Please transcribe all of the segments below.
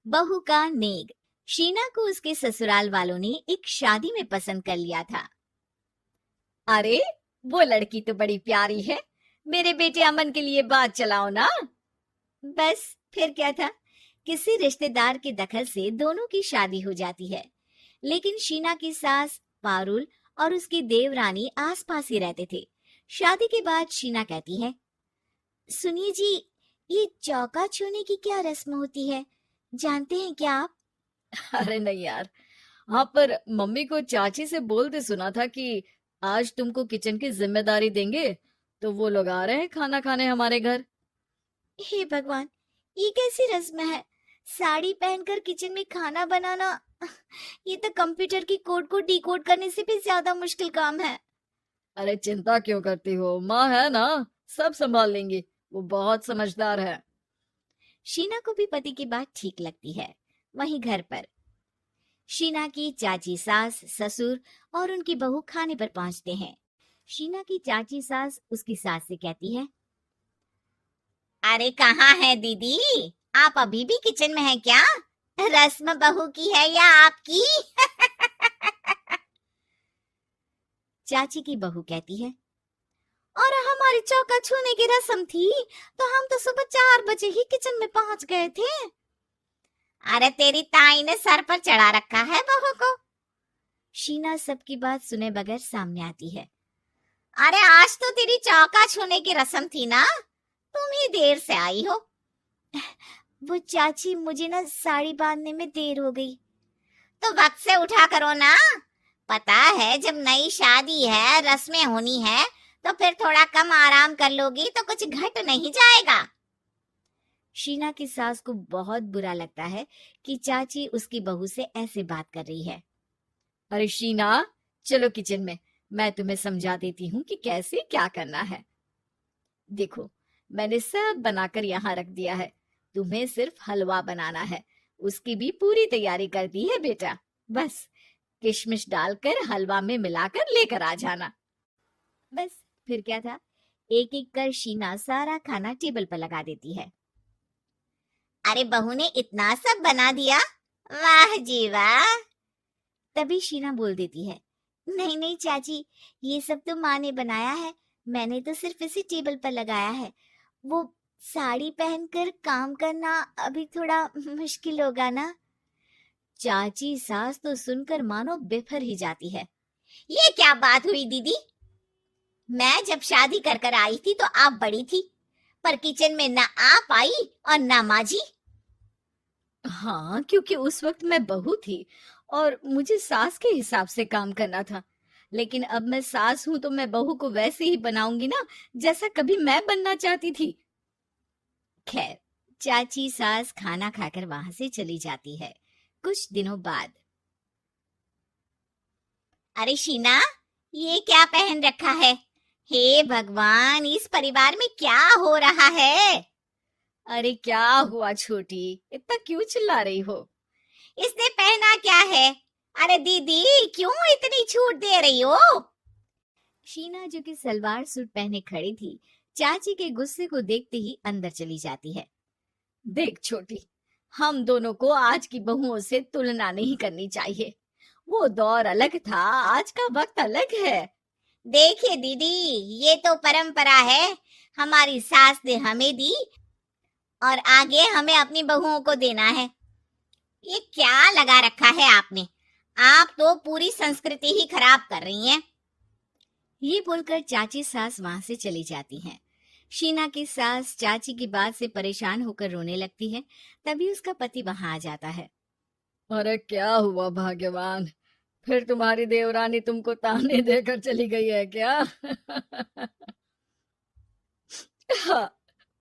बहू का नेग। शीना को उसके ससुराल वालों ने एक शादी में पसंद कर लिया था। अरे वो लड़की तो बड़ी प्यारी है, मेरे बेटे अमन के लिए बात चलाओ ना। बस फिर क्या था, किसी रिश्तेदार के दखल से दोनों की शादी हो जाती है। लेकिन शीना की सास पारुल और उसकी देवरानी आसपास ही रहते थे। शादी के बाद शीना कहती है, सुनिए जी, ये चौका छूने की क्या रस्म होती है, जानते हैं क्या आप? अरे नहीं यार। हाँ, पर मम्मी को चाची से बोलते सुना था कि आज तुमको किचन की जिम्मेदारी देंगे, तो वो लोग आ रहे हैं खाना खाने हमारे घर। हे भगवान, ये कैसी रस्म है? साड़ी पहनकर किचन में खाना बनाना, ये तो कंप्यूटर की कोड को डिकोड करने से भी ज्यादा मुश्किल काम है। अरे चिंता क्यों करती हो, माँ है ना, सब संभाल लेंगी, वो बहुत समझदार है। शीना को भी पति की बात ठीक लगती है। वहीं घर पर शीना की चाची सास ससुर और उनकी बहू खाने पर पहुंचते हैं। शीना की चाची सास उसकी सास से कहती है, अरे कहाँ है दीदी, आप अभी भी किचन में हैं क्या? रस्म बहू की है या आपकी? चाची की बहू कहती है, और हमारी चौका छूने की रस्म थी तो हम तो सुबह 4 बजे ही किचन में पहुंच गए थे। अरे तेरी ताई ने सर पर चढ़ा रखा है बहू को। शीना सबकी बात सुने बगैर सामने आती है। अरे आज तो तेरी चौका छूने की रस्म थी ना, तुम ही देर से आई हो। वो चाची, मुझे ना साड़ी बांधने में देर हो गई। तो वक्त से उठा करो ना, पता है जब नई शादी है, रस्में होनी है, तो फिर थोड़ा कम आराम कर लोगी तो कुछ घट नहीं जाएगा। शीना की सास को बहुत बुरा लगता है कि चाची उसकी बहू से ऐसे बात कर रही है। अरे शीना, चलो किचन में, मैं तुम्हें समझा देती हूँ कि कैसे क्या करना है। देखो, मैंने सब बनाकर यहाँ रख दिया है, तुम्हें सिर्फ हलवा बनाना है, उसकी भी पूरी तैयारी कर दी है बेटा। बस किशमिश डालकर हलवा में मिलाकर लेकर आ जाना। बस फिर क्या था, एक एक कर शीना सारा खाना टेबल पर लगा देती है। अरे बहू ने इतना सब बना दिया, वाह जी वाह। तभी शीना बोल देती है, नहीं नहीं चाची, ये सब तो माँ ने बनाया है, मैंने तो सिर्फ इसे टेबल पर लगाया है। वो साड़ी पहनकर काम करना अभी थोड़ा मुश्किल होगा ना। चाची सास तो सुनकर मानो बेफर ही जाती है। ये क्या बात हुई दीदी, मैं जब शादी कर कर आई थी तो आप बड़ी थी, पर किचन में ना आप आई और ना माँ जी। हाँ, क्योंकि उस वक्त मैं बहू थी और मुझे सास के हिसाब से काम करना था, लेकिन अब मैं सास हूं तो मैं बहू को वैसे ही बनाऊंगी ना, जैसा कभी मैं बनना चाहती थी। खैर, चाची सास खाना खाकर वहां से चली जाती है। कुछ दिनों बाद, अरे शीना, ये क्या पहन रखा है? हे भगवान, इस परिवार में क्या हो रहा है? अरे क्या हुआ छोटी, इतना क्यों चिल्ला रही हो? इसने पहना क्या है? अरे दीदी, क्यों इतनी छूट दे रही हो? शीना जो कि सलवार सूट पहने खड़ी थी, चाची के गुस्से को देखते ही अंदर चली जाती है। देख छोटी, हम दोनों को आज की बहुओं से तुलना नहीं करनी चाहिए। वो दौर अलग था, आज का वक्त अलग है। देखिए दीदी, ये तो परंपरा है, हमारी सास ने हमें दी और आगे हमें अपनी बहुओं को देना है। ये क्या लगा रखा है आपने? आप तो पूरी संस्कृति ही खराब कर रही हैं। ये बोलकर चाची सास वहां से चली जाती हैं। शीना की सास चाची की बात से परेशान होकर रोने लगती है। तभी उसका पति वहां आ जाता है। अरे क्या हुआ भाग्यवान, फिर तुम्हारी देवरानी तुमको ताने देकर चली गई है क्या? हाँ,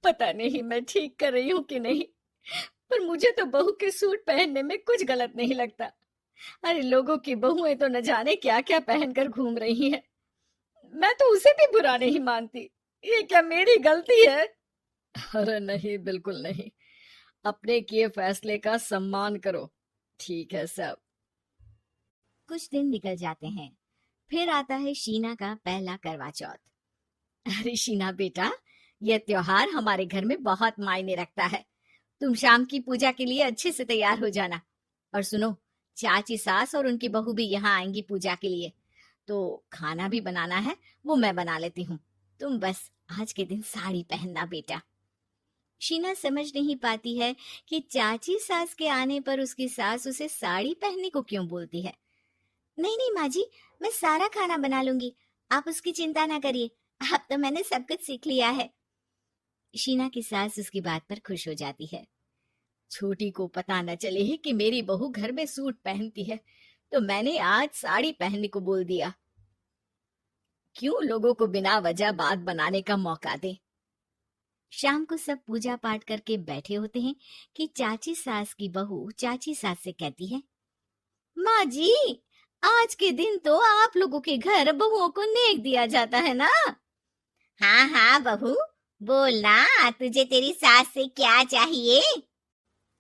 पता नहीं मैं ठीक कर रही हूँ कि नहीं, पर मुझे तो बहू के सूट पहनने में कुछ गलत नहीं लगता। अरे लोगों की बहुएं तो न जाने क्या क्या पहनकर घूम रही हैं, मैं तो उसे भी बुरा नहीं मानती। ये क्या मेरी गलती है? अरे नहीं, बिल्कुल नहीं, अपने किए फैसले का सम्मान करो, ठीक है सब। कुछ दिन निकल जाते हैं। फिर आता है शीना का पहला करवा चौथ। अरे शीना बेटा, यह त्योहार हमारे घर में बहुत मायने रखता है, तुम शाम की पूजा के लिए अच्छे से तैयार हो जाना। और सुनो, चाची सास और उनकी बहू भी यहाँ आएंगी पूजा के लिए, तो खाना भी बनाना है, वो मैं बना लेती हूँ। तुम बस आज के दिन साड़ी पहनना बेटा। शीना समझ नहीं पाती है कि चाची सास के आने पर उसकी सास उसे साड़ी पहनने को क्यों बोलती है। नहीं नहीं माँ जी, मैं सारा खाना बना लूंगी, आप उसकी चिंता ना करिए, अब तो मैंने सब कुछ सीख लिया है। शीना की सास उसकी बात पर खुश हो जाती है। छोटी को पता न चले कि मेरी बहू घर में सूट पहनती है, तो मैंने आज साड़ी पहनने को बोल दिया। क्यों लोगों को बिना वजह बात बनाने का मौका दे। शाम को सब पूजा पाठ करके बैठे होते हैं कि चाची सास की बहू चाची सास से कहती है, माँ जी, आज के दिन तो आप लोगों के घर बहुओं को नेक दिया जाता है ना। हाँ हाँ बहू, बोलना, तुझे तेरी सास से क्या चाहिए।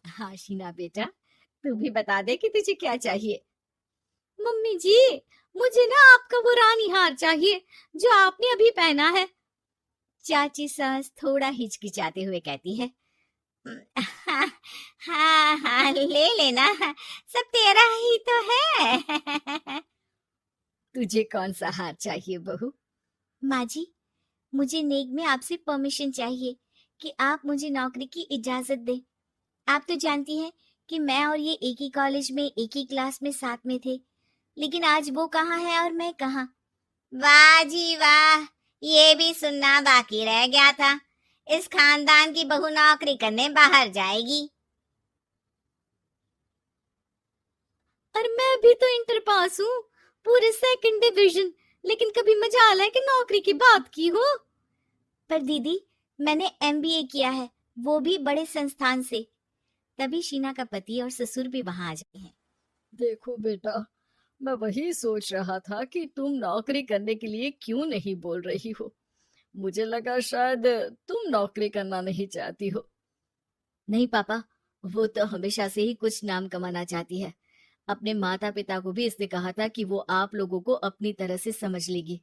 हाँ शीना बेटा, तू भी बता दे कि तुझे क्या चाहिए। मम्मी जी, मुझे ना आपका वो रानी हार चाहिए जो आपने अभी पहना है। चाची सास थोड़ा हिचकिचाते हुए कहती है, हाँ हाँ हाँ, ले लेना, सब तेरा ही तो है। तुझे कौन सा हार चाहिए बहू। माँ जी, मुझे नेक में आपसे परमिशन चाहिए कि आप मुझे नौकरी की इजाजत दें। आप तो जानती हैं कि मैं और ये एक ही कॉलेज में एक ही क्लास में साथ में थे, लेकिन आज वो कहाँ है और मैं कहाँ। वाह जी वाह, ये भी सुनना बाकी रह गया था, इस खानदान की बहू नौकरी करने बाहर जाएगी। और मैं भी तो इंटर पास हूँ, पूरे सेकंड डिवीजन, लेकिन कभी मजाल है कि नौकरी की बात की हो। पर दीदी, मैंने एमबीए किया है, वो भी बड़े संस्थान से। तभी शीना का पति और ससुर भी वहां आ जाते हैं। देखो बेटा, मैं वही सोच रहा था कि तुम नौकरी करने के लिए क्यों नहीं बोल रही हो। मुझे लगा शायद तुम नौकरी करना नहीं चाहती हो। नहीं पापा, वो तो हमेशा से ही कुछ नाम कमाना चाहती है। अपने माता पिता को भी इसने कहा था कि वो आप लोगों को अपनी तरह से समझ लेगी।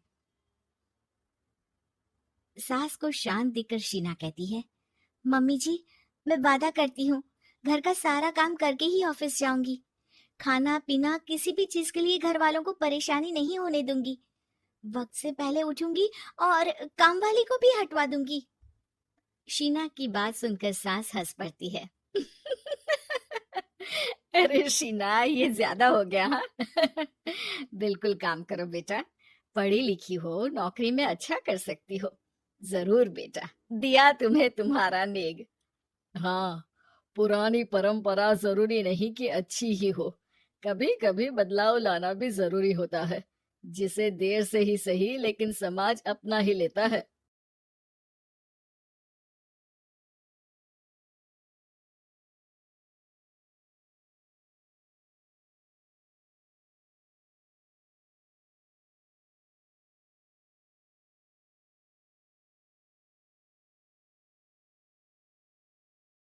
सास को शांत देखकर शीना कहती है, मम्मी जी, मैं वादा करती हूँ, घर का सारा काम करके ही ऑफिस जाऊंगी। खाना पीना किसी भी चीज के लिए घर वालों को परेशानी नहीं होने दूंगी। वक्त से पहले उठूंगी और काम वाली को भी हटवा दूंगी। शीना की बात सुनकर सास हंस पड़ती है। अरे शीना, ये ज्यादा हो गया हाँ। बिल्कुल काम करो बेटा, पढ़ी लिखी हो, नौकरी में अच्छा कर सकती हो। जरूर बेटा, दिया तुम्हें तुम्हारा नेग। हाँ, पुरानी परंपरा जरूरी नहीं कि अच्छी ही हो, कभी कभी बदलाव लाना भी जरूरी होता है, जिसे देर से ही सही लेकिन समाज अपना ही लेता है।